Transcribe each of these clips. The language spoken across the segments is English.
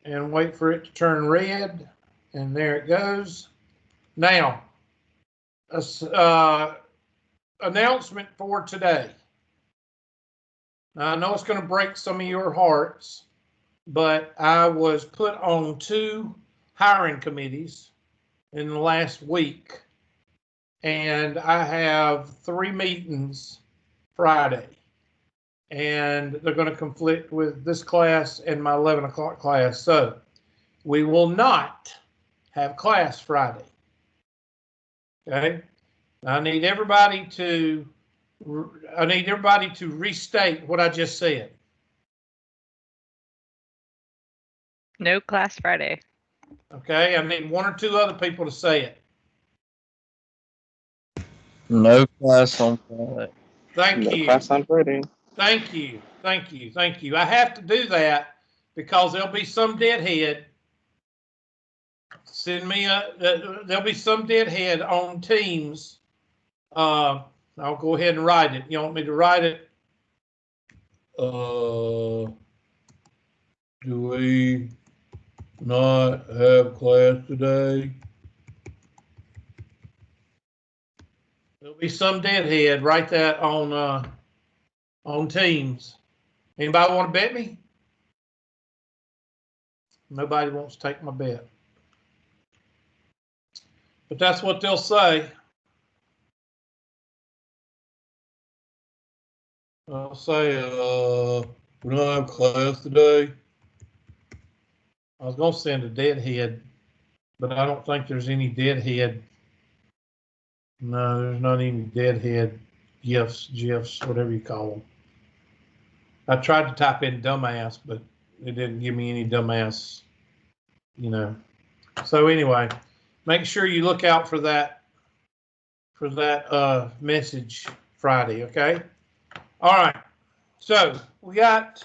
and wait for it to turn red. And there it goes. Now, announcement for today. Now, I know it's going to break some of your hearts, but I was put on 2 hiring committees in the last week, and I have 3 meetings Friday, and they're going to conflict with this class and my 11 o'clock class. So we will not have class Friday. Okay. I need everybody to restate what I just said. No class Friday. Okay. I need 1 or 2 other people to say it. No class on Friday. Thank you. No class on Friday. Thank you. Thank you. Thank you. I have to do that because there'll be some deadhead. There'll be some deadhead on Teams. I'll go ahead and write it. You want me to write it? Do we not have class today? There'll be some deadhead. Write that on Teams. Anybody want to bet me? Nobody wants to take my bet. But that's what they'll say. I'll say, we don't have class today. I was going to send a deadhead, but I don't think there's any deadhead. No, there's not any deadhead GIFs, whatever you call them. I tried to type in dumbass, but it didn't give me any dumbass, So anyway, make sure you look out for that message Friday, okay? All right, so we got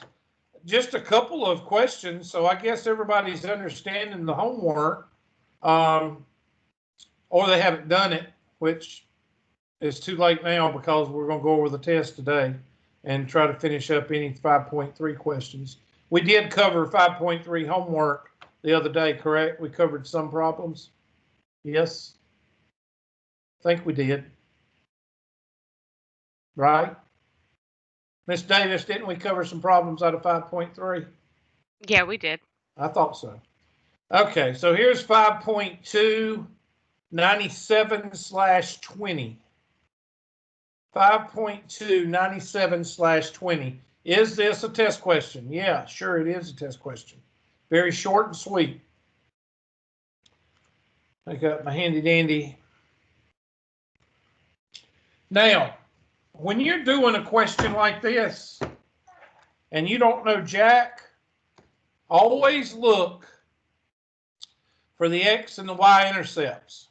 just a couple of questions, so I guess everybody's understanding the homework, or they haven't done it, which is too late now because we're going to go over the test today and try to finish up any 5.3 questions. We did cover 5.3 homework the other day, correct? We covered some problems. Yes? I think we did. Right? Miss Davis, didn't we cover some problems out of 5.3? Yeah, we did. I thought so. Okay, so here's 5.2, 97/20. 5.2, 97/20. Is this a test question? Yeah, sure it is a test question. Very short and sweet. I got my handy dandy. Now, when you're doing a question like this and you don't know jack, always look for the X and the Y intercepts.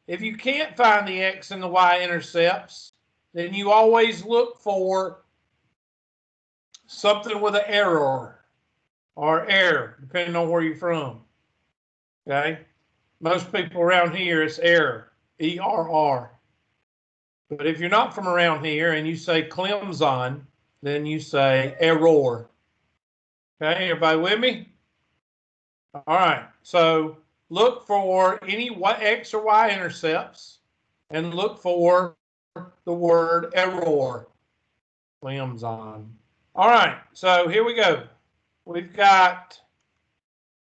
If you can't find the X and the Y intercepts, then you always look for something with an error or error, depending on where you're from. Okay? Most people around here, it's error, E-R-R. But if you're not from around here and you say Clemson, then you say error. Okay, everybody with me? All right, so look for any X or Y intercepts and look for the word error. Clemson. All right, so here we go. We've got,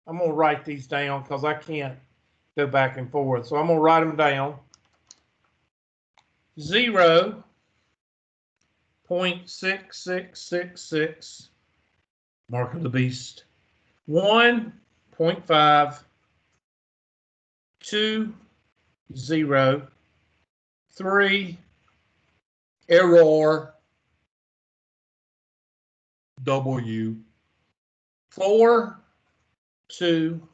I'm going to write these down because I can't go back and forth. So I'm going to write them down. 0.6666, mark of the beast. 1.5, 2, 0, 3, error, W, 4, 2,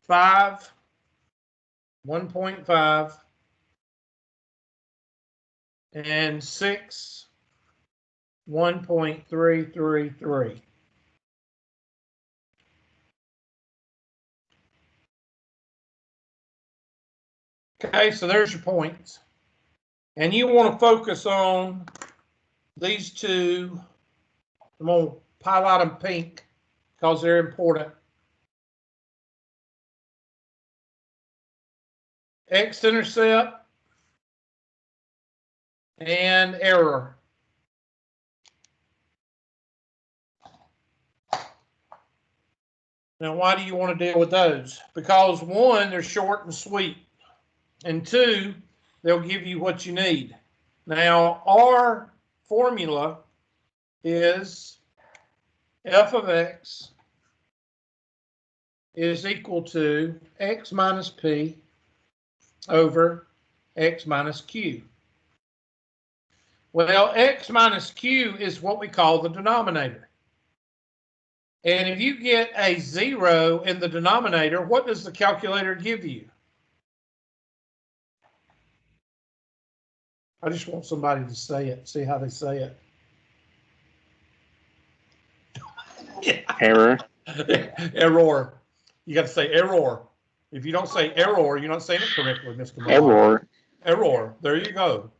5, 1.5, and 6, 1.333. Okay, so there's your points. And you want to focus on these two. I'm going to highlight them pink because they're important. X-intercept and error. Now, why do you want to deal with those? Because one, they're short and sweet. And two, they'll give you what you need. Now, our formula is f of x is equal to x minus p over x minus q. Well, x minus q is what we call the denominator. And if you get a 0 in the denominator, what does the calculator give you? I just want somebody to say it, see how they say it. Error. Error. You got to say error. If you don't say error, you're not saying it correctly, Mr. Malone. Error. Error. There you go.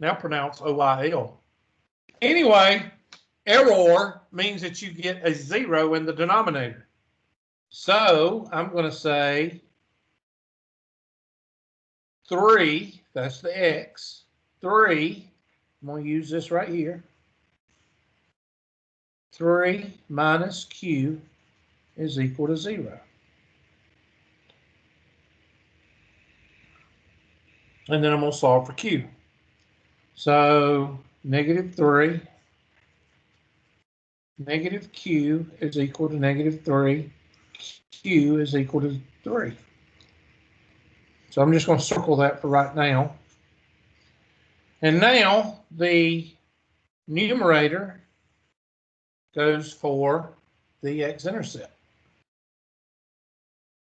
Now pronounce O-I-L. Anyway, error means that you get a 0 in the denominator. So I'm going to say 3, that's the x, 3, I'm going to use this right here. 3 minus q is equal to 0. And then I'm going to solve for q. So negative 3, negative q is equal to negative 3. Q is equal to 3. So I'm just going to circle that for right now. And now the numerator goes for the x-intercept.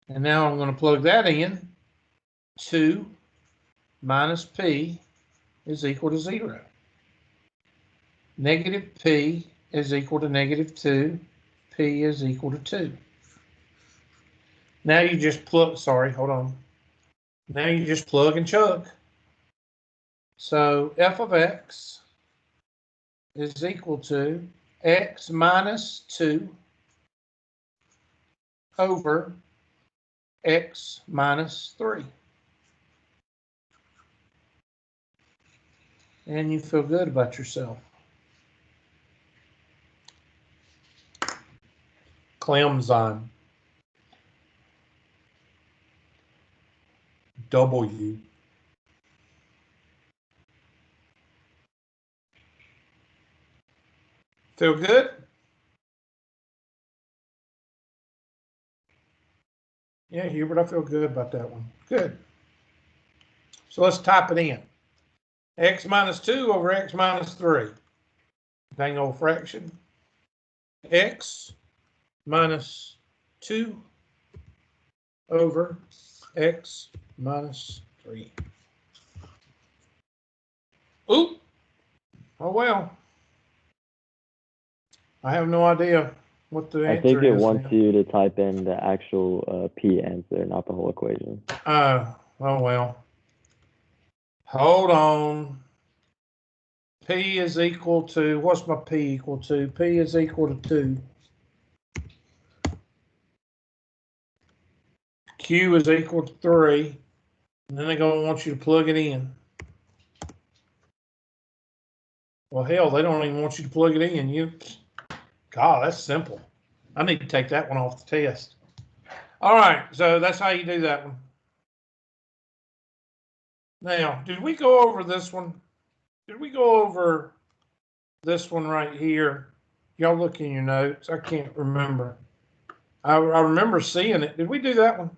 And now I'm going to plug that in. 2 minus p is equal to 0. Negative p is equal to negative 2. P is equal to 2. Now you just plug, sorry, hold on. Now you just plug and chug. So f of x is equal to x minus 2 over x minus 3. And you feel good about yourself. Clemson. W. Feel good? Yeah, Hubert, I feel good about that one. Good. So let's type it in. X minus 2 over x minus 3. Dang old fraction. X minus 2 over x minus 3. Oop. Oh, well. I have no idea what the answer is. I think it wants you to type in the actual P answer, not the whole equation. Oh, well. Hold on. P is equal to, what's my P equal to? P is equal to 2. Q is equal to 3. And then they're going to want you to plug it in. Well, hell, they don't even want you to plug it in. God, that's simple. I need to take that one off the test. All right, so that's how you do that one. Now, did we go over this one? Did we go over this one right here? Y'all look in your notes. I can't remember. I remember seeing it. Did we do that one?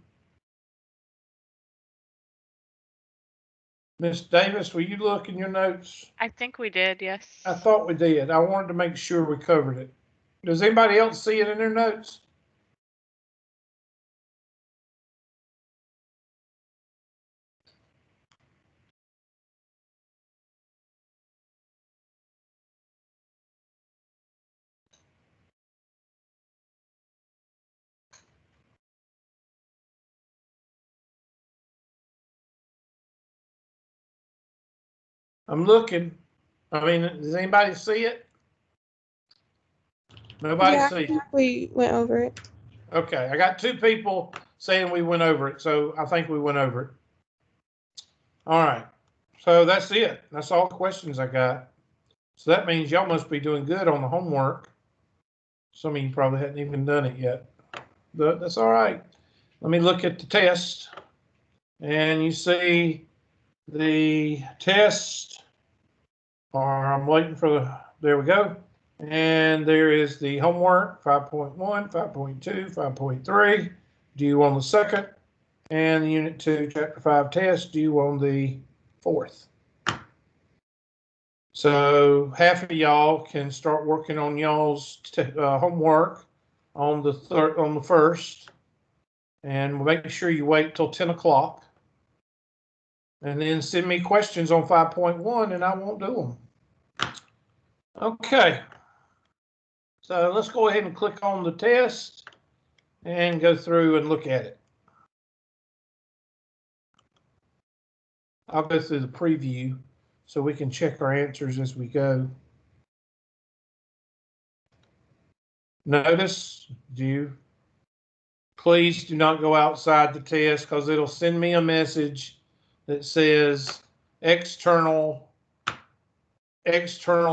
Miss Davis, will you look in your notes? I think we did, yes. I thought we did. I wanted to make sure we covered it. Does anybody else see it in their notes? I'm looking. I mean, does anybody see it? Nobody Yeah, sees it. we went over it. Okay, I got 2 people saying we went over it, so I think we went over it. All right, so that's it. That's all the questions I got. So that means y'all must be doing good on the homework. Some of you probably hadn't even done it yet, but that's all right. Let me look at the test, and you see the test, or I'm waiting for the, there we go. And there is the homework, 5.1, 5.2, 5.3, due on the 2nd, and the Unit 2, Chapter 5 test due on the 4th. So half of y'all can start working on y'all's homework on the 1st, and make sure you wait till 10 o'clock, and then send me questions on 5.1, and I won't do them. Okay. So let's go ahead and click on the test and go through and look at it. I'll go through the preview so we can check our answers as we go. Notice, please do not go outside the test, because it'll send me a message that says external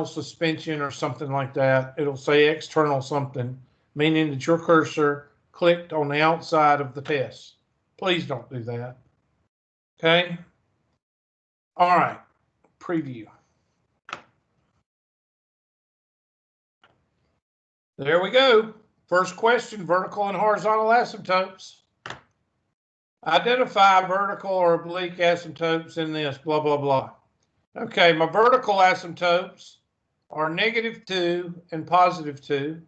suspension or something like that. It'll say external something, meaning that your cursor clicked on the outside of the test. Please don't do that. Okay. All right. Preview. There we go. First question, vertical and horizontal asymptotes. Identify vertical or oblique asymptotes in this, blah, blah, blah. Okay, my vertical asymptotes are -2 and +2.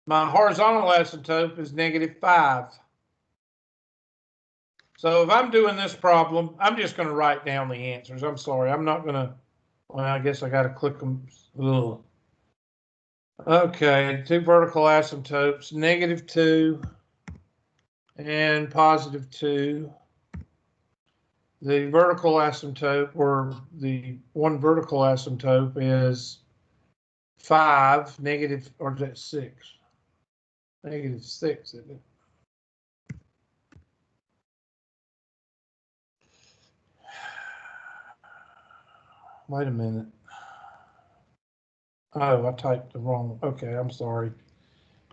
My horizontal asymptote is -5. So if I'm doing this problem, I'm just going to write down the answers. I'm sorry. I'm not going to, well, I guess I got to click them. Ugh. Okay, 2 vertical asymptotes, -2 and +2. The vertical asymptote, or the one vertical asymptote, is 5, negative, or is that 6? -6, isn't it? Wait a minute. Oh, I typed the wrong. Okay, I'm sorry.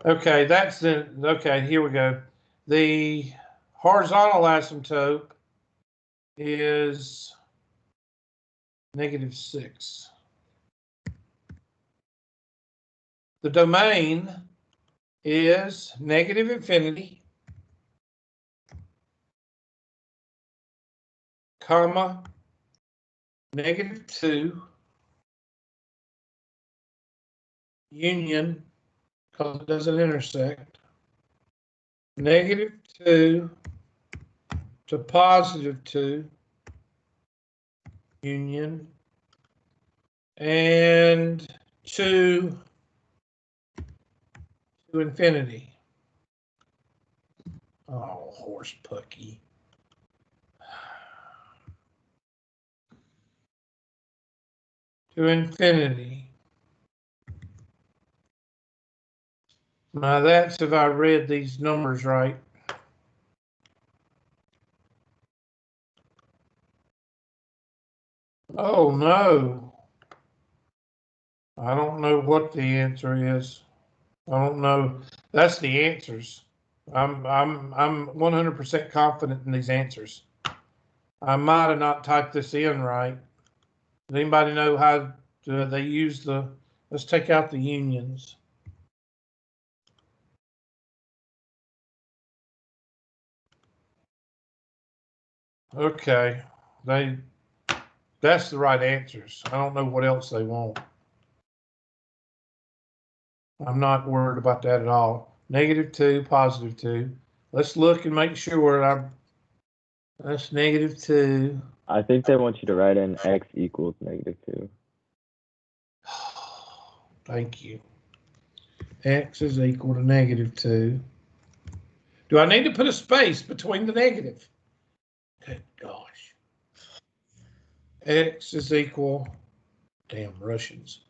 Okay, that's the, okay, here we go. The horizontal asymptote is -6. The domain is -infinity, comma, -2, union, because it doesn't intersect, -2 to +2, union, and 2 to infinity. Oh, horse pucky. To infinity. Now that's if I read these numbers right. Oh no. I don't know what the answer is. I don't know. That's the answers. I'm 100% confident in these answers. I might have not typed this in right. Does anybody know how they use the, let's take out the unions. Okay, that's the right answers. I don't know what else they want. I'm not worried about that at all. -2, +2. Let's look and make sure that's -2. I think they want you to write in x equals -2. Thank you. X is equal to -2. Do I need to put a space between the negative? Good gosh. X is equal, damn Russians.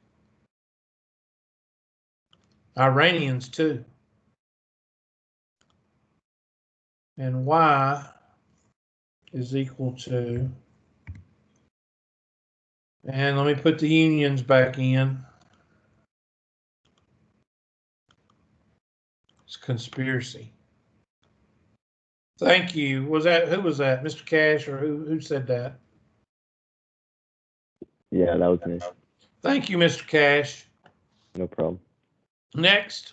Iranians too. And Y is equal to, and let me put the unions back in. It's conspiracy. Thank you. Was that, who was that? Mr. Cash, or who said that? Yeah, that was me. Thank you, Mr. Cash. No problem. Next.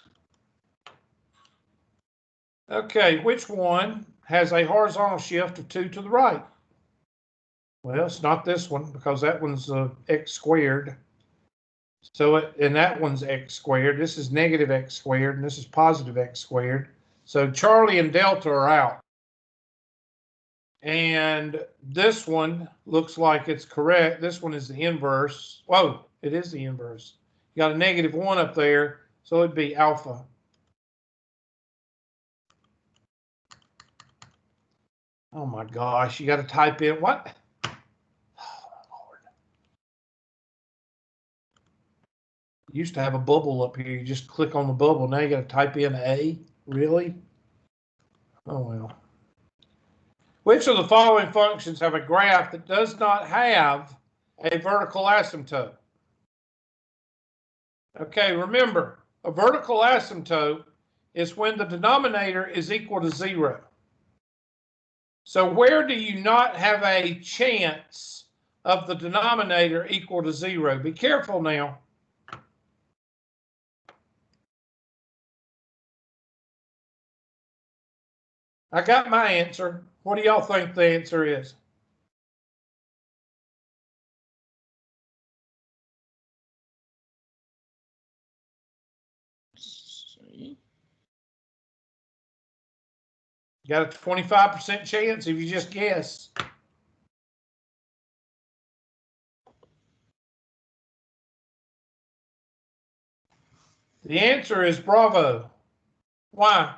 Okay, which one has a horizontal shift of 2 to the right? Well, it's not this one because that one's x squared. So, and that one's x squared. This is negative x squared, and this is positive x squared. So Charlie and Delta are out. And this one looks like it's correct. This one is the inverse. Whoa, it is the inverse. You got a -1 up there, so it'd be alpha. Oh my gosh, you got to type in what? Used to have a bubble up here. You just click on the bubble. Now you got to type in A. Really? Oh, well. Which of the following functions have a graph that does not have a vertical asymptote? Okay, remember, a vertical asymptote is when the denominator is equal to 0. So where do you not have a chance of the denominator equal to 0? Be careful now. I got my answer. What do y'all think the answer is? You got a 25% chance if you just guess. The answer is bravo. Why?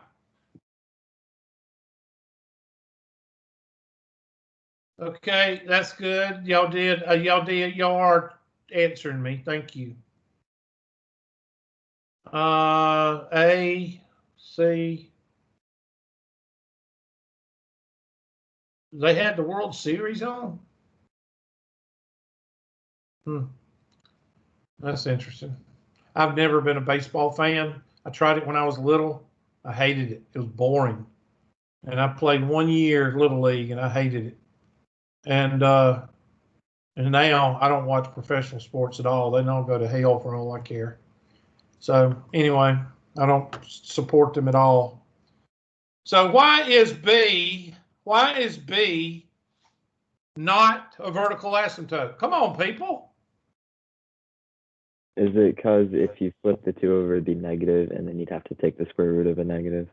Okay, that's good. Y'all are answering me. Thank you. A, C. They had the World Series on? That's interesting. I've never been a baseball fan. I tried it when I was little. I hated it. It was boring. And I played 1 year Little League and I hated it. And now I don't watch professional sports at all. They don't go to hell for all I care. So anyway, I don't support them at all. So why is B not a vertical asymptote? Come on, people. Is it because if you flip the 2 over, it'd be negative, and then you'd have to take the square root of a negative?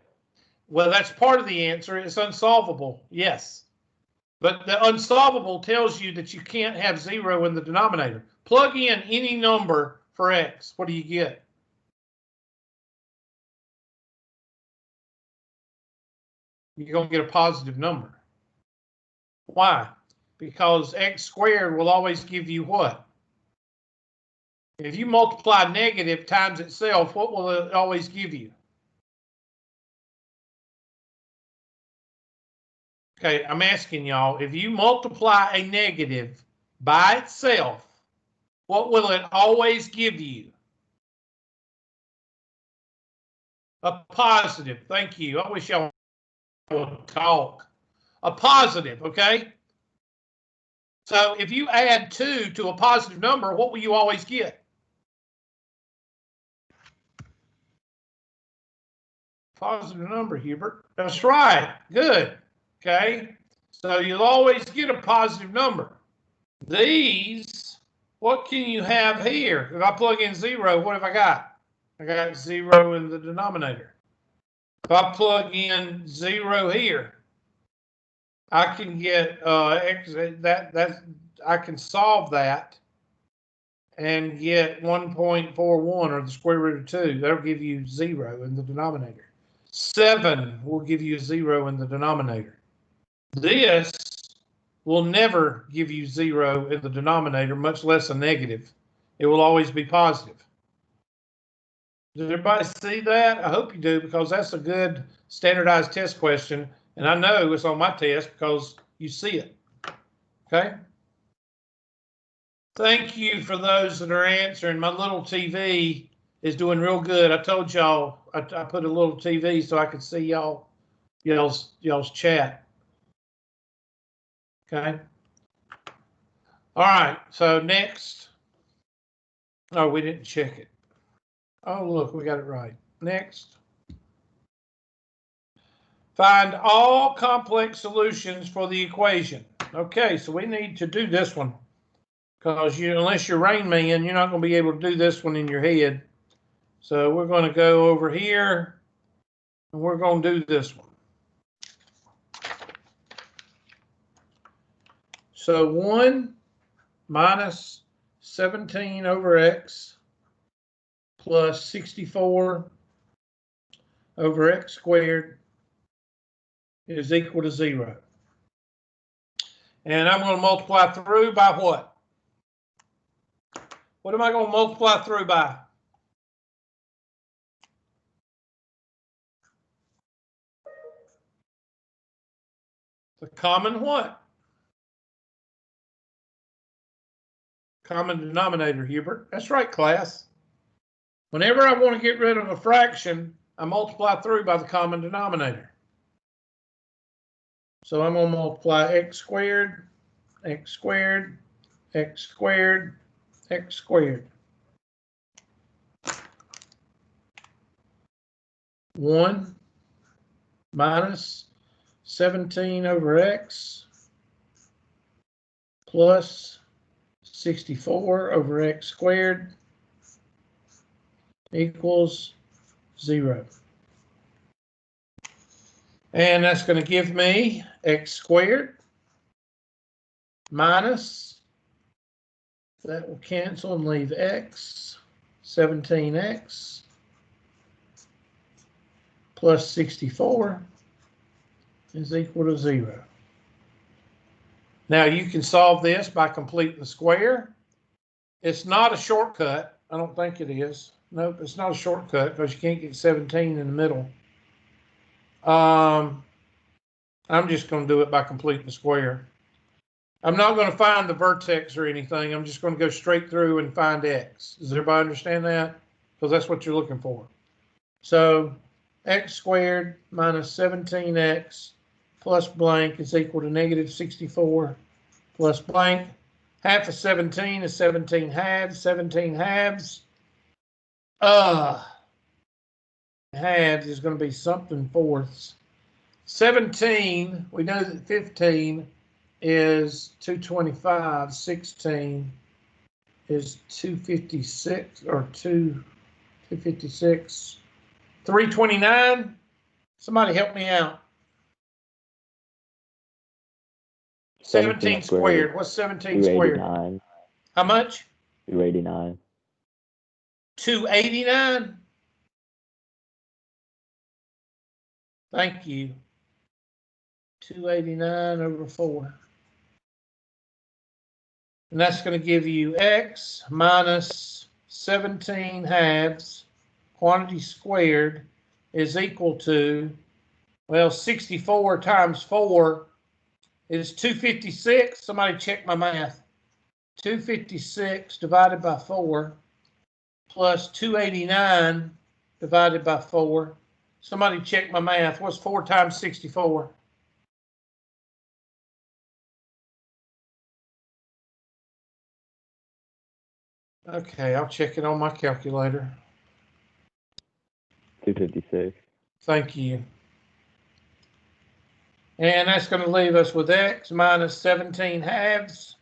Well, that's part of the answer. It's unsolvable, yes. But the unsolvable tells you that you can't have 0 in the denominator. Plug in any number for x. What do you get? You're going to get a positive number. Why? Because x squared will always give you what? If you multiply negative times itself, what will it always give you? Okay, I'm asking y'all, if you multiply a negative by itself, what will it always give you? A positive. Thank you. I wish y'all would talk. A positive, okay? So if you add 2 to a positive number, what will you always get? Positive number, Hubert. That's right. Good. Okay. So you'll always get a positive number. These, what can you have here? If I plug in 0, what have I got? I got 0 in the denominator. If I plug in 0 here, I can get x. I can solve that and get 1.41 or the square root of 2. That'll give you 0 in the denominator. 7 will give you 0 in the denominator. This will never give you 0 in the denominator, much less a negative. It will always be positive. Did everybody see that? I hope you do, because that's a good standardized test question. And I know it's on my test because you see it. Okay? Thank you for those that are answering. My little TV is doing real good. I told y'all I put a little TV so I could see y'all's chat. Okay. All right. So next. Oh, we didn't check it. Oh, look, we got it right. Next. Find all complex solutions for the equation. Okay, so we need to do this one because unless you're Rain Man, you're not going to be able to do this one in your head. So we're going to go over here and we're going to do this one. So 1 minus 17 over x plus 64 over x squared is equal to 0. And I'm going to multiply through by what? What am I going to multiply through by? The common what? Common denominator, Hubert. That's right, class. Whenever I want to get rid of a fraction, I multiply through by the common denominator. So I'm going to multiply x squared, x squared, x squared, x squared. 1 minus 17 over x plus 64 over x squared equals 0. And that's going to give me x squared minus, that will cancel and leave x, 17x plus 64 is equal to 0. Now you can solve this by completing the square. It's not a shortcut. I don't think it is. Nope, it's not a shortcut because you can't get 17 in the middle. I'm just going to do it by completing the square. I'm not going to find the vertex or anything. I'm just going to go straight through and find x. Does everybody understand that? Because that's what you're looking for. So x squared minus 17x plus blank is equal to negative 64 plus blank. Half of 17 is 17 halves. 17 halves. Halves is going to be something fourths. 17, we know that 15 is 225. 16 is 256 or 256. 329. Somebody help me out. 17 squared. What's 17 squared? How much? 289. 289? Thank you. 289 over 4. And that's going to give you x minus 17 halves, quantity squared, is equal to, well, 64 times 4 is 256. Somebody check my math. 256 divided by 4 plus 289 divided by 4. Somebody check my math. What's 4 times 64? Okay, I'll check it on my calculator. 256. Thank you. And that's going to leave us with x minus 17 halves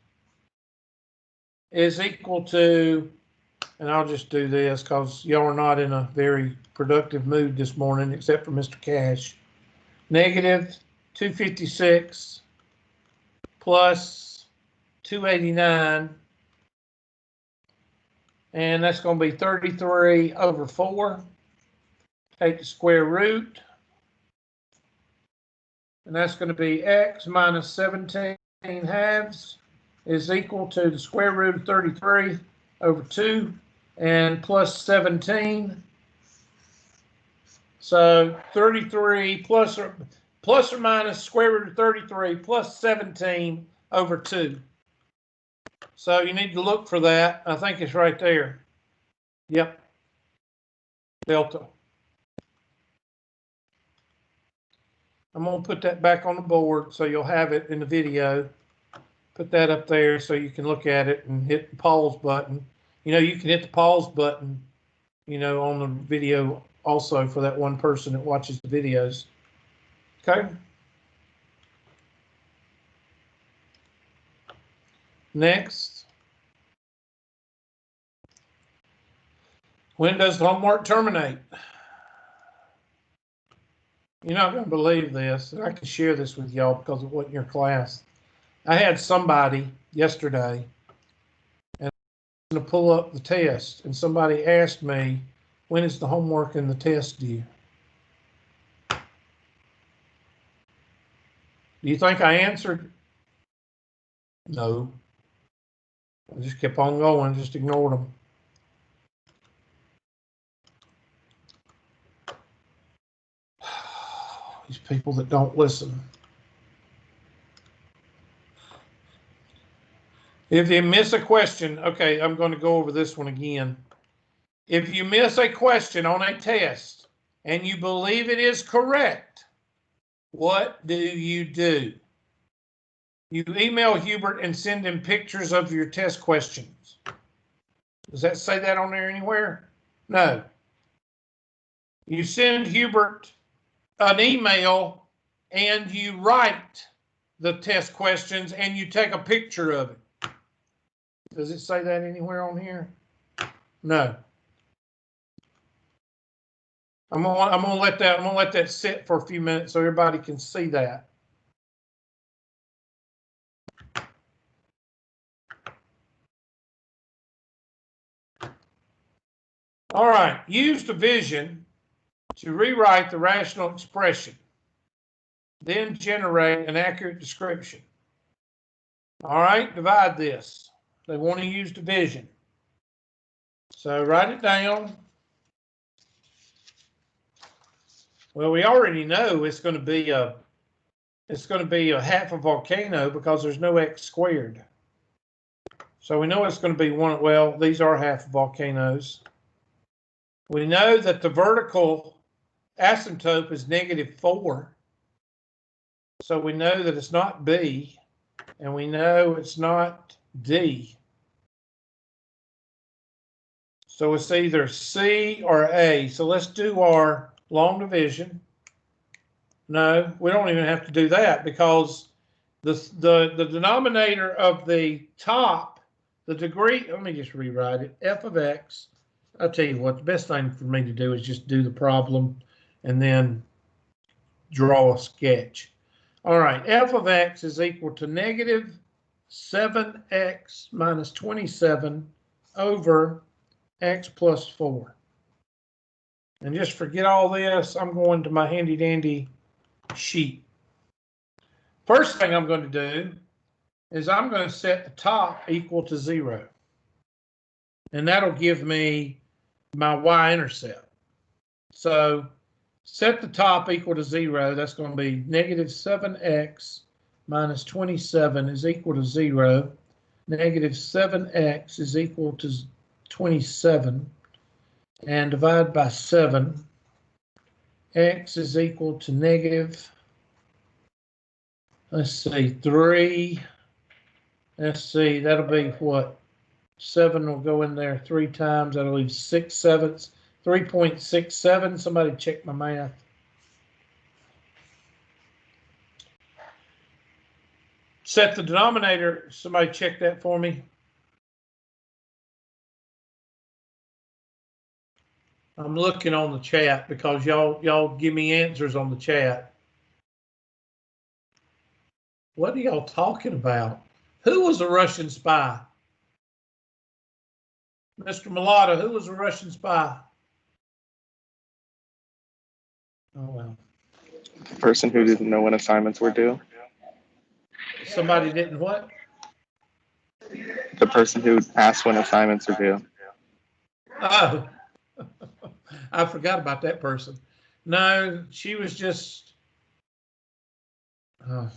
is equal to, and I'll just do this because y'all are not in a very productive mood this morning except for Mr. Cash. Negative 256 plus 289, and that's going to be 33 over 4. Take the square root, and that's going to be x minus 17 halves is equal to the square root of 33 over 2 and plus 17. So 33 plus or minus square root of 33 plus 17 over 2. So you need to look for that. I think it's right there. Yep. Delta. I'm going to put that back on the board so you'll have it in the video. Put that up there so you can look at it and hit the pause button. You know, you can hit the pause button, you know, on the video also for that one person that watches the videos. Okay. Next. When does homework terminate? You're not going to believe this. I can share this with y'all because it wasn't your class. I had somebody yesterday and to pull up the test, and somebody asked me, when is the homework and the test due? Do you think I answered? No. I just kept on going, just ignored them. These people that don't listen. If you miss a question, okay, I'm going to go over this one again. If you miss a question on a test and you believe it is correct, what do? You email Hubert and send him pictures of your test questions. Does that say that on there anywhere? No. You send Hubert an email and you write the test questions and you take a picture of it. Does it say that anywhere on here? No. I'm gonna let that sit for a few minutes so everybody can see that. All right, use division to rewrite the rational expression, then generate an accurate description. All right, divide this. They want to use division. So write it down. Well, we already know it's going to be a half a volcano because there's no x squared. So we know it's going to be one. Well, these are half volcanoes. We know that the vertical asymptote is -4. So we know that it's not B, and we know it's not D. So it's either C or A. So let's do our long division. No, we don't even have to do that because the denominator of the top, the degree, let me just rewrite it, f of x. I'll tell you what, the best thing for me to do is just do the problem and then draw a sketch. All right, f of x is equal to -7x minus 27 over x plus 4. And just forget all this. I'm going to my handy dandy sheet. First thing I'm going to do is I'm going to set the top equal to 0. And that'll give me my y-intercept. So set the top equal to 0. That's going to be -7x minus 27 is equal to 0. -7x is equal to 27. And divide by 7. X is equal to negative, let's see, 3. Let's see, that'll be what? 7 will go in there 3 times. That'll leave 6/7. 3.67. Somebody check my math. Set the denominator. Somebody check that for me. I'm looking on the chat because y'all give me answers on the chat. What are y'all talking about? Who was a Russian spy? Mr. Mulatto, who was a Russian spy? Oh, well. The person who didn't know when assignments were due. Somebody didn't what? The person who asked when assignments are due. Oh, I forgot about that person. No, she was I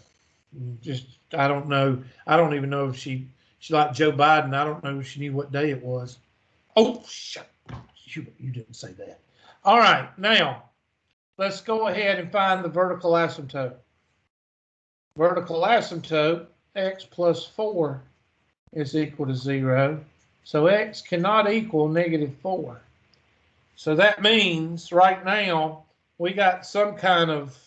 don't know. I don't even know if she like Joe Biden. I don't know if she knew what day it was. Oh, shut. You didn't say that. All right, now let's go ahead and find the vertical asymptote. Vertical asymptote, x plus 4 is equal to 0. So x cannot equal -4. So that means right now we got some kind of,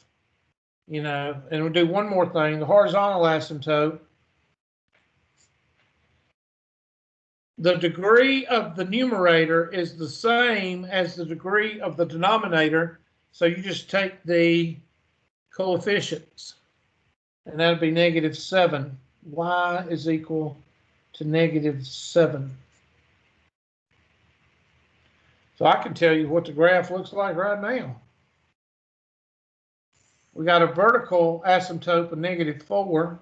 and we'll do one more thing. The horizontal asymptote, the degree of the numerator is the same as the degree of the denominator. So you just take the coefficients, and that would be -7. Y is equal to -7. So I can tell you what the graph looks like right now. We got a vertical asymptote of -4.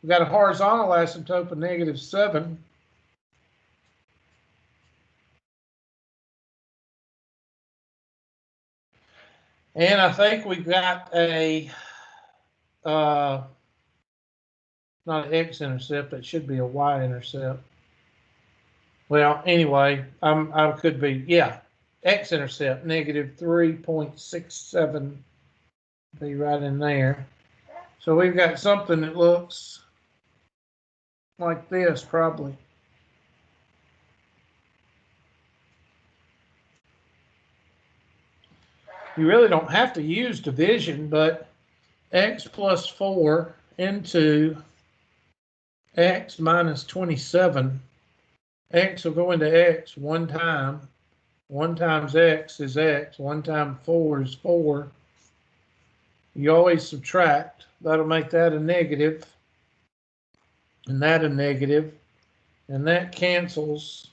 We got a horizontal asymptote of -7. And I think we've got a, not an x-intercept, it should be a y-intercept. Well, anyway, I could be, yeah, x-intercept, -3.67, be right in there. So we've got something that looks like this, probably. You really don't have to use division, but x plus 4 into x minus 27. X will go into x one time. 1 times x is x. 1 times 4 is 4. You always subtract. That'll make that a negative. And that a negative. And that cancels.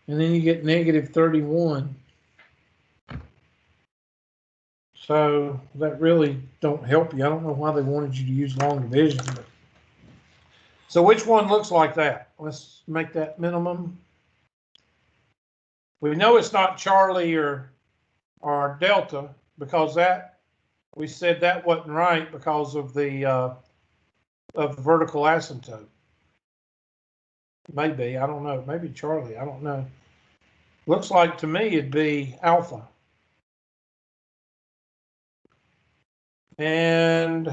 And then you get -31. So that really don't help you. I don't know why they wanted you to use long division. But. So which one looks like that? Let's make that minimum. We know it's not Charlie or Delta, because that we said that wasn't right because of the vertical asymptote. Maybe, I don't know. Maybe Charlie, I don't know. Looks like to me it'd be alpha. And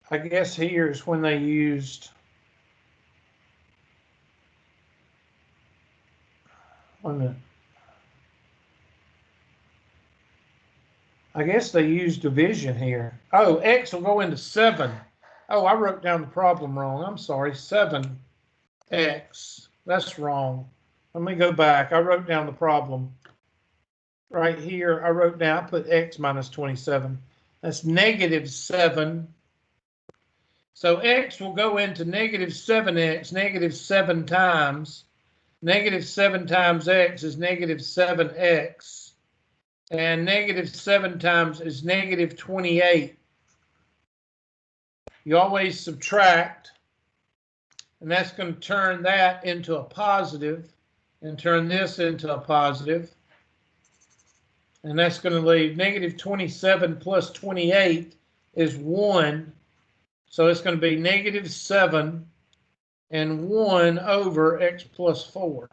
I guess here's when they used, wait a minute. I guess they used division here. Oh, x will go into 7. Oh, I wrote down the problem wrong. I'm sorry, 7x. That's wrong. Let me go back. I wrote down the problem. Right here, I wrote down, I put x minus 27. That's -7. So x will go into -7x, -7 times. -7 times x is -7x. And -7 times is -28. You always subtract, and that's going to turn that into a positive and turn this into a positive. And that's going to leave -27 plus 28 is 1. So it's going to be -7 and 1 over x plus 4.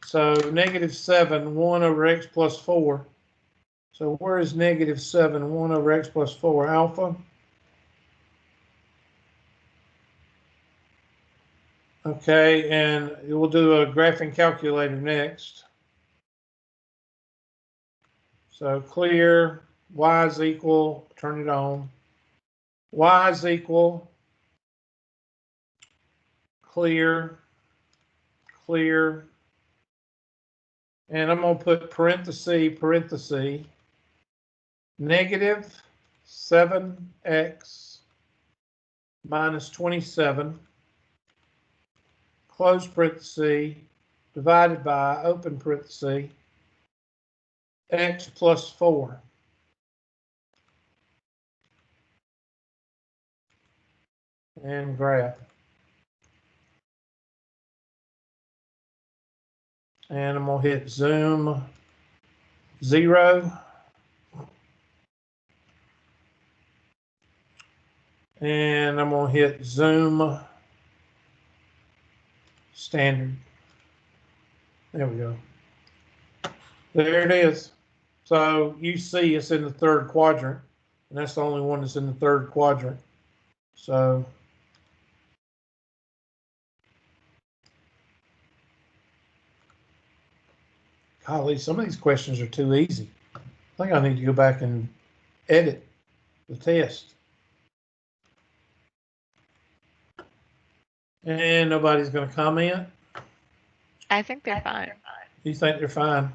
So -7, 1 over x plus 4. So where is -7, 1 over x plus 4? Alpha? Okay, and we'll do a graphing calculator next. So clear, y is equal, turn it on. Y is equal, clear, clear. And I'm going to put parenthesis, -7x minus 27, close parenthesis, divided by, open parenthesis, x plus 4. and graph. And I'm gonna hit zoom 0. And I'm gonna hit zoom standard. There we go. There it is. So you see it's in the third quadrant, and that's the only one that's in the third quadrant. So golly, some of these questions are too easy. I think I need to go back and edit the test. And nobody's going to comment. I think they're fine. You think they're fine?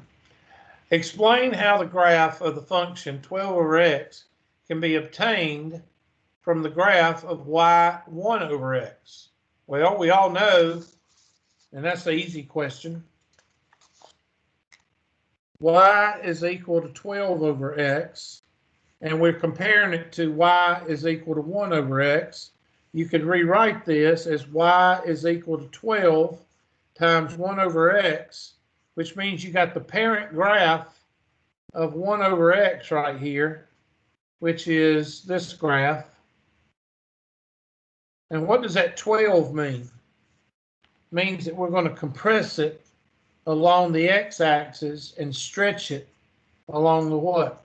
Explain how the graph of the function 12 over x can be obtained from the graph of y1 over x. Well, we all know, and that's the easy question, y is equal to 12 over x, and we're comparing it to y is equal to 1 over x. You could rewrite this as y is equal to 12 times 1 over x, which means you got the parent graph of 1 over x right here, which is this graph. And what does that 12 mean? It means that we're going to compress it along the x-axis and stretch it along the what?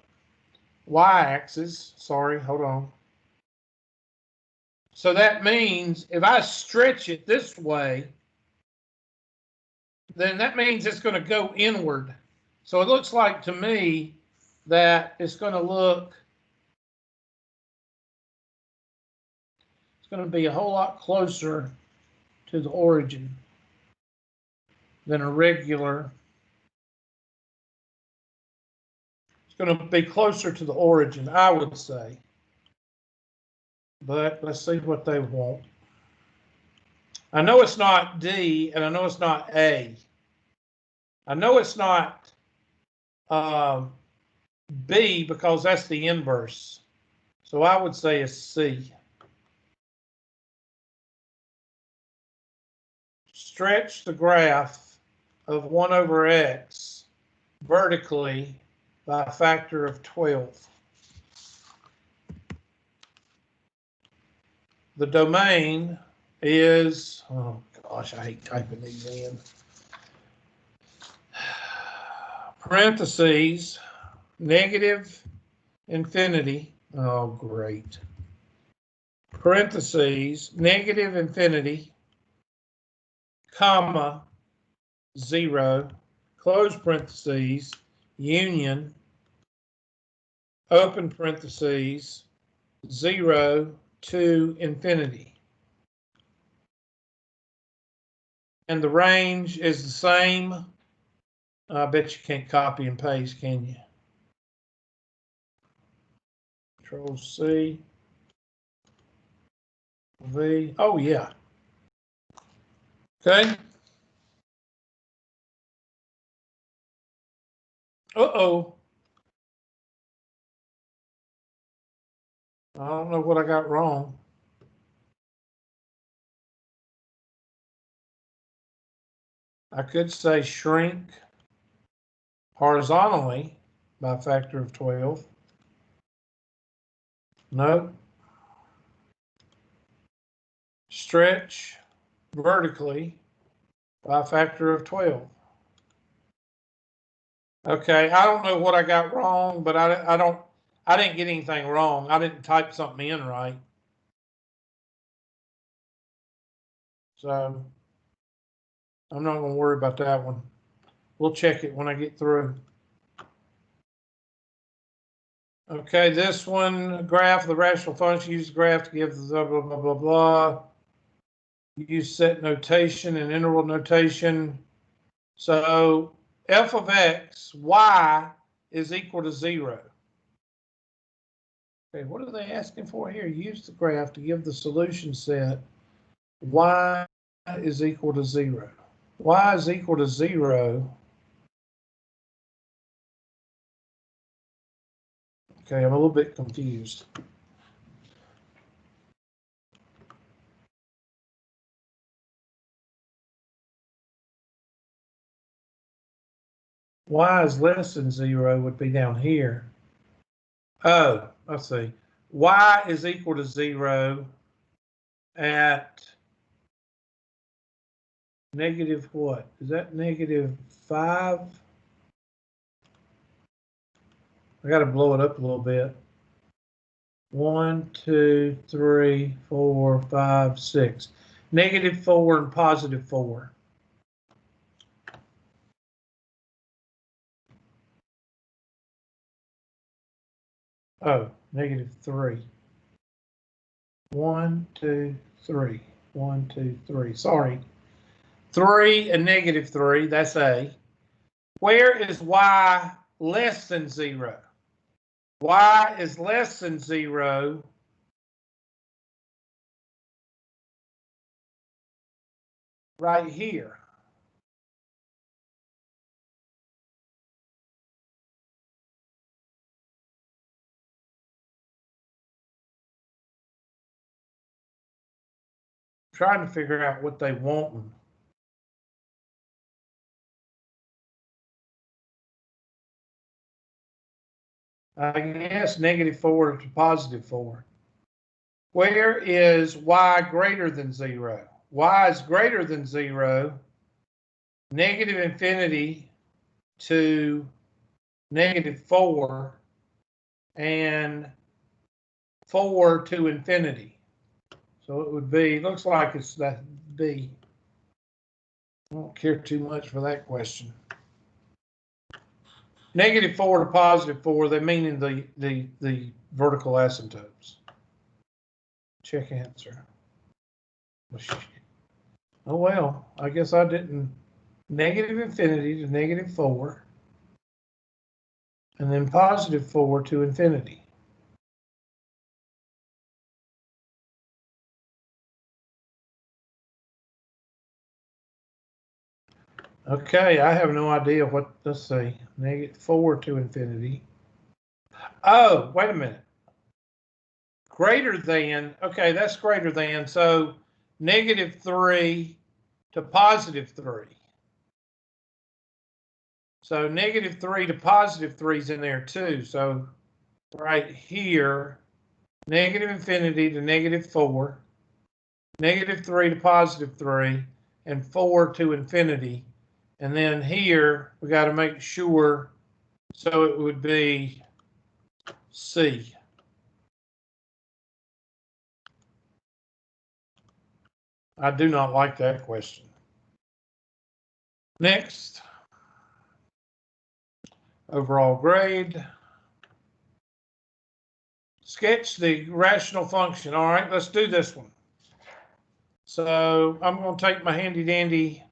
Y-axis. Sorry, hold on. So that means if I stretch it this way, then that means it's going to go inward. So it looks like to me that it's going to be a whole lot closer to the origin than a regular. It's going to be closer to the origin, I would say. But let's see what they want. I know it's not D, and I know it's not A. I know it's not B because that's the inverse. So I would say it's C. Stretch the graph of 1 over x vertically by a factor of 12. The domain is, oh gosh, I hate typing these in. Parentheses, negative infinity. Oh, great. Parentheses, negative infinity, comma, 0, close parentheses, union, open parentheses, 0 to infinity. And the range is the same. I bet you can't copy and paste, can you? Control C, V. Oh, yeah. Okay. Uh-oh. I don't know what I got wrong. I could say shrink horizontally by a factor of 12. No. Stretch vertically by a factor of 12. Okay, I don't know what I got wrong, but I didn't get anything wrong. I didn't type something in right. So I'm not going to worry about that one. We'll check it when I get through. Okay, this one, graph of the rational function, use the graph to give the blah, blah, blah, blah, blah. Use set notation and interval notation. So f of x, y is equal to 0. Okay, what are they asking for here? Use the graph to give the solution set y is equal to 0. Y is equal to 0. Okay, I'm a little bit confused. y is less than 0 would be down here. Oh, let's see. Y is equal to 0 at negative what? Is that negative 5? I got to blow it up a little bit. 1, 2, 3, 4, 5, 6. Negative 4 and positive 4. Oh, negative 3. 1, 2, 3. 1, 2, 3. Sorry. 3 and negative 3, that's A. Where is y less than 0? Y is less than 0 right here. I'm trying to figure out what they want. I guess negative 4 to positive 4. Where is y greater than 0? Y is greater than 0, negative infinity to negative 4, and 4 to infinity. So it would be, looks like it's that B. I don't care too much for that question. Negative 4 to positive 4, they mean in the vertical asymptotes. Check answer. Oh well, I guess I didn't. Negative infinity to negative 4, and then positive 4 to infinity. Okay, I have no idea what, let's see, negative 4 to infinity. Oh, wait a minute. Greater than, okay, that's greater than, so negative 3 to positive 3. So negative 3 to positive 3 is in there too. So right here, negative infinity to negative 4, negative 3 to positive 3, and 4 to infinity. And then here, we got to make sure, so it would be C. I do not like that question. Next, overall grade. Sketch the rational function. All right, let's do this one. So I'm going to take my handy dandy,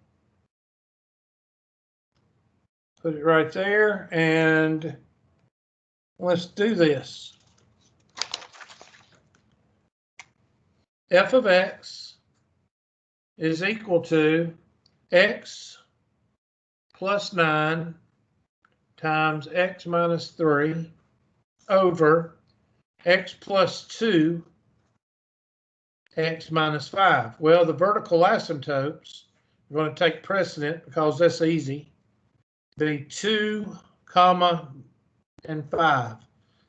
put it right there, and let's do this. F of x is equal to x plus 9 times x minus 3 over x plus 2 x minus 5. Well, the vertical asymptotes are going to take precedent because that's easy. Be 2, comma, and 5.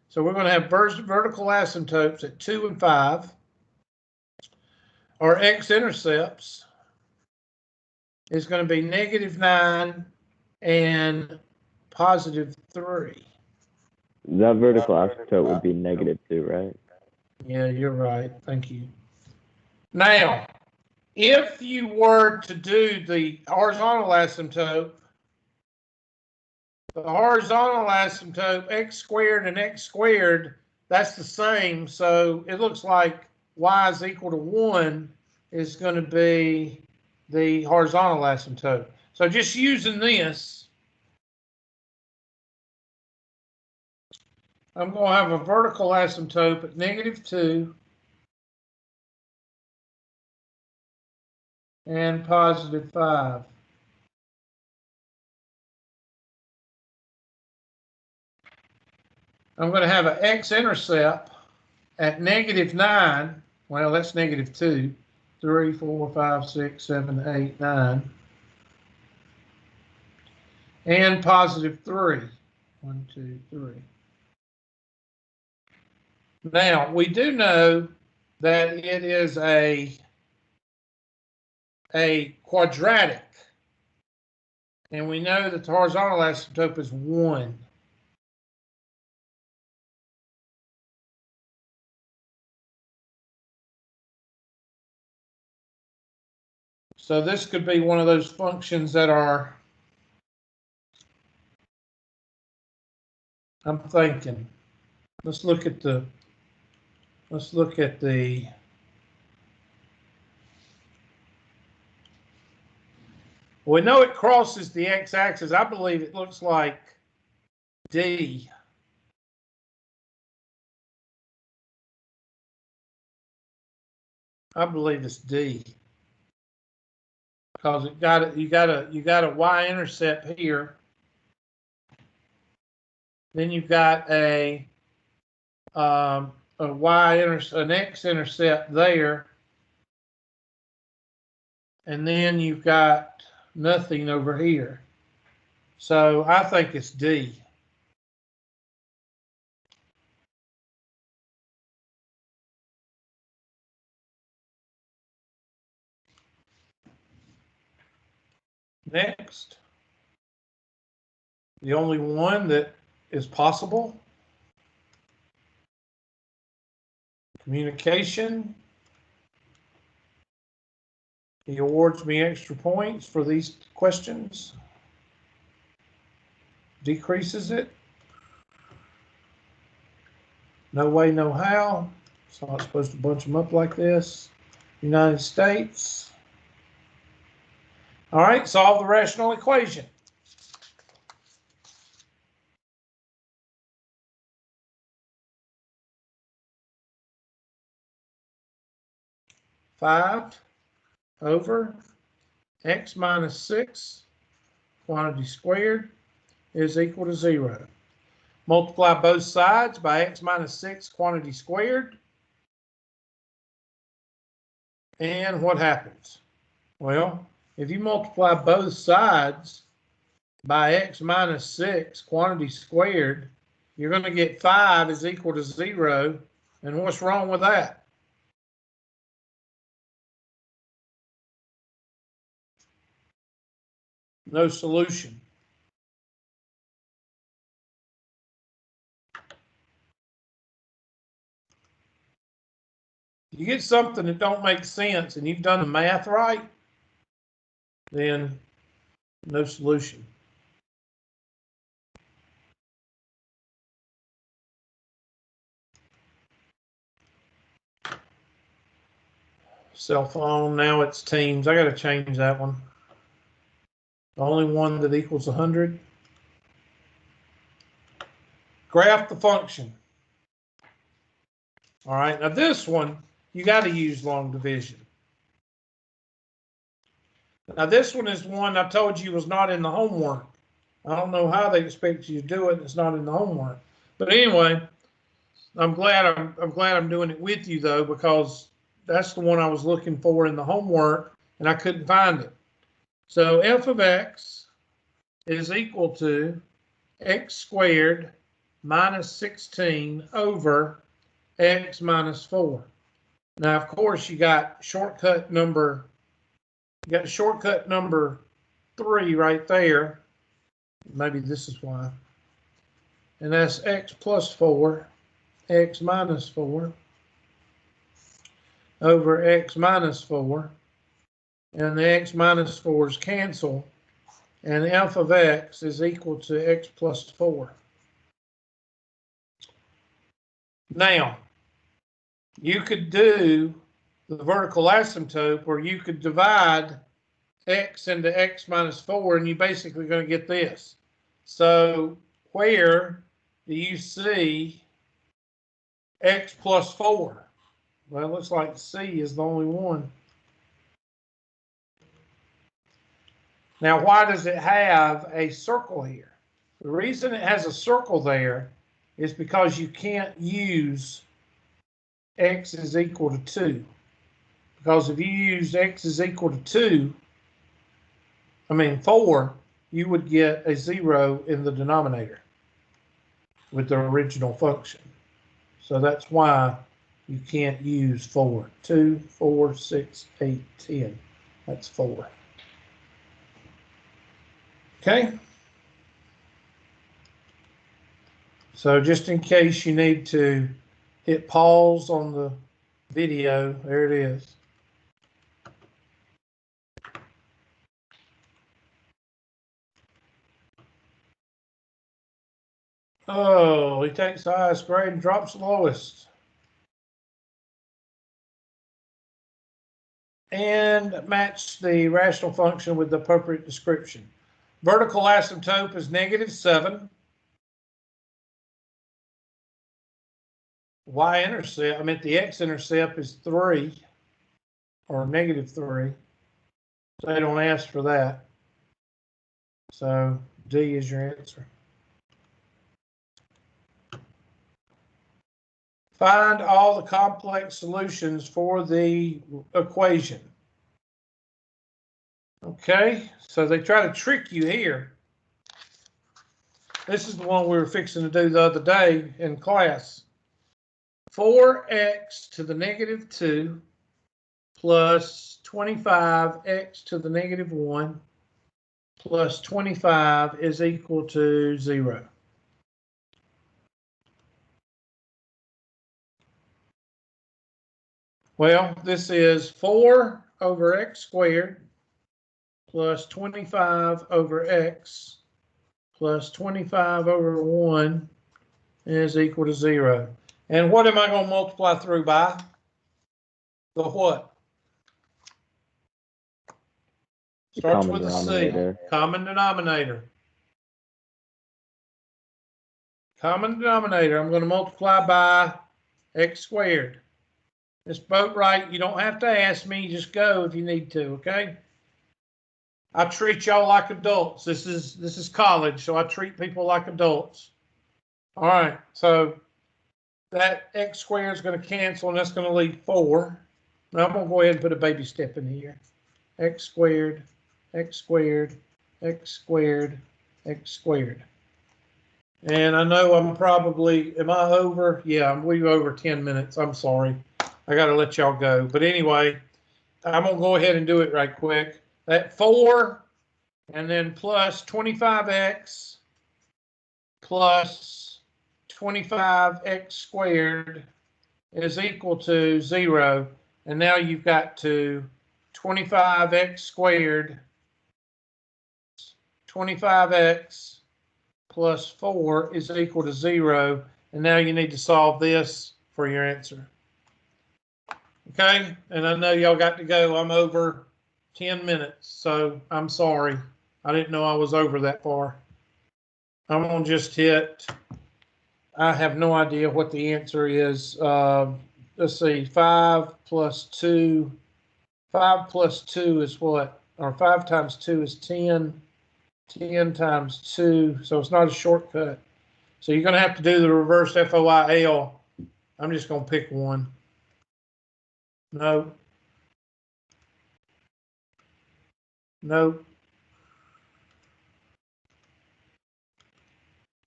So we're going to have vertical asymptotes at 2 and 5. Our x-intercepts is going to be negative 9 and positive 3. That vertical asymptote would be negative 2, right? Yeah, you're right. Thank you. Now, if you were to do the horizontal asymptote, x squared and x squared, that's the same. So it looks like y is equal to 1 is going to be the horizontal asymptote. So just using this, I'm going to have a vertical asymptote at negative 2 and positive 5. I'm going to have an x-intercept at negative 9. Well, that's negative 2. 3, 4, 5, 6, 7, 8, 9. and positive 3. 1, 2, 3. Now, we do know that it is a quadratic. And we know that the horizontal asymptote is 1. So this could be one of those functions that are, I'm thinking, let's look at the, we know it crosses the x-axis. I believe it looks like D. I believe it's D. Because you got a y-intercept here. Then you've got an x-intercept there. And then you've got nothing over here. So I think it's D. Next, the only one that is possible, communication. He awards me extra points for these questions. Decreases it. No way, no how. So I'm supposed to bunch them up like this. United States. All right, solve the rational equation. Five over x minus 6 quantity squared is equal to 0. Multiply both sides by x minus 6 quantity squared. And what happens? Well, if you multiply both sides by x minus 6 quantity squared, you're going to get 5 is equal to 0. And what's wrong with that? No solution. You get something that don't make sense and you've done the math right, then no solution. Cell phone, now it's Teams. I got to change that one. The only one that equals 100. Graph the function. All right, now this one, you got to use long division. Now this one is one I told you was not in the homework. I don't know how they expect you to do it. It's not in the homework. But anyway, I'm glad I'm doing it with you though, because that's the one I was looking for in the homework and I couldn't find it. So f of x is equal to x squared minus 16 over x minus 4. Now, of course, you got shortcut number 3 right there. Maybe this is why. And that's x plus 4, x minus 4 over x minus 4. And the x minus 4's cancel. And f of x is equal to x plus 4. Now, you could do the vertical asymptote where you could divide x into x minus 4 and you're basically going to get this. So where do you see x plus 4? Well, it looks like C is the only one. Now, why does it have a circle here? The reason it has a circle there is because you can't use x is equal to 2. Because if you use x is equal to 4, you would get a 0 in the denominator with the original function. So that's why you can't use 4. 2, 4, 6, 8, 10. That's 4. Okay. So just in case you need to hit pause on the video, there it is. Oh, he takes the highest grade and drops the lowest. And match the rational function with the appropriate description. Vertical asymptote is -7. Y-intercept, I meant the x-intercept is 3 or -3. They don't ask for that. So D is your answer. Find all the complex solutions for the equation. Okay, so they try to trick you here. This is the one we were fixing to do the other day in class. 4x to the -2 plus 25x to the -1 plus 25 is equal to 0. Well, this is 4 over x squared plus 25 over x plus 25 over 1 is equal to 0. And what am I going to multiply through by? The what? Starts with a C. Common denominator. Common denominator. I'm going to multiply by x squared. This boat right, you don't have to ask me. Just go if you need to, okay? I treat y'all like adults. This is college, so I treat people like adults. All right, so that x squared is going to cancel, and that's going to leave 4. Now I'm going to go ahead and put a baby step in here. X squared, x squared, x squared, x squared. And I know I'm probably, am I over? Yeah, we're over 10 minutes. I'm sorry. I got to let y'all go. But anyway, I'm going to go ahead and do it right quick. That 4 and then plus 25x plus 25x squared is equal to 0. And now you've got to 25x squared 25x plus 4 is equal to 0. And now you need to solve this for your answer. Okay, and I know y'all got to go. I'm over 10 minutes, so I'm sorry. I didn't know I was over that far. I'm going to just hit, I have no idea what the answer is. Let's see, 5 plus 2. 5 plus 2 is what? Or 5 times 2 is 10. 10 times 2, so it's not a shortcut. So you're going to have to do the reverse FOIL. I'm just going to pick one. No. Nope.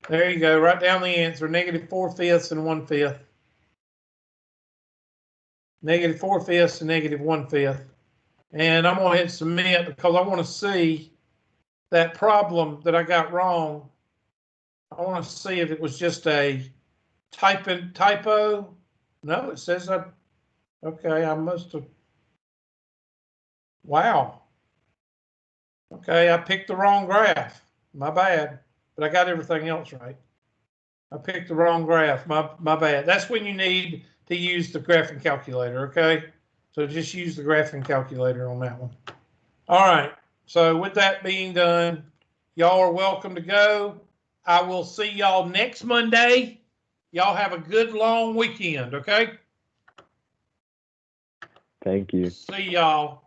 There you go. Write down the answer. -4/5 and 1/5. -4/5 and -1/5. And I'm going to hit submit because I want to see that problem that I got wrong. I want to see if it was just a typo. No, it says okay, I must have. Wow. Okay, I picked the wrong graph. My bad. But I got everything else right. I picked the wrong graph. My bad. That's when you need to use the graphing calculator, okay? So just use the graphing calculator on that one. All right. So with that being done, y'all are welcome to go. I will see y'all next Monday. Y'all have a good long weekend, okay? Thank you. See y'all.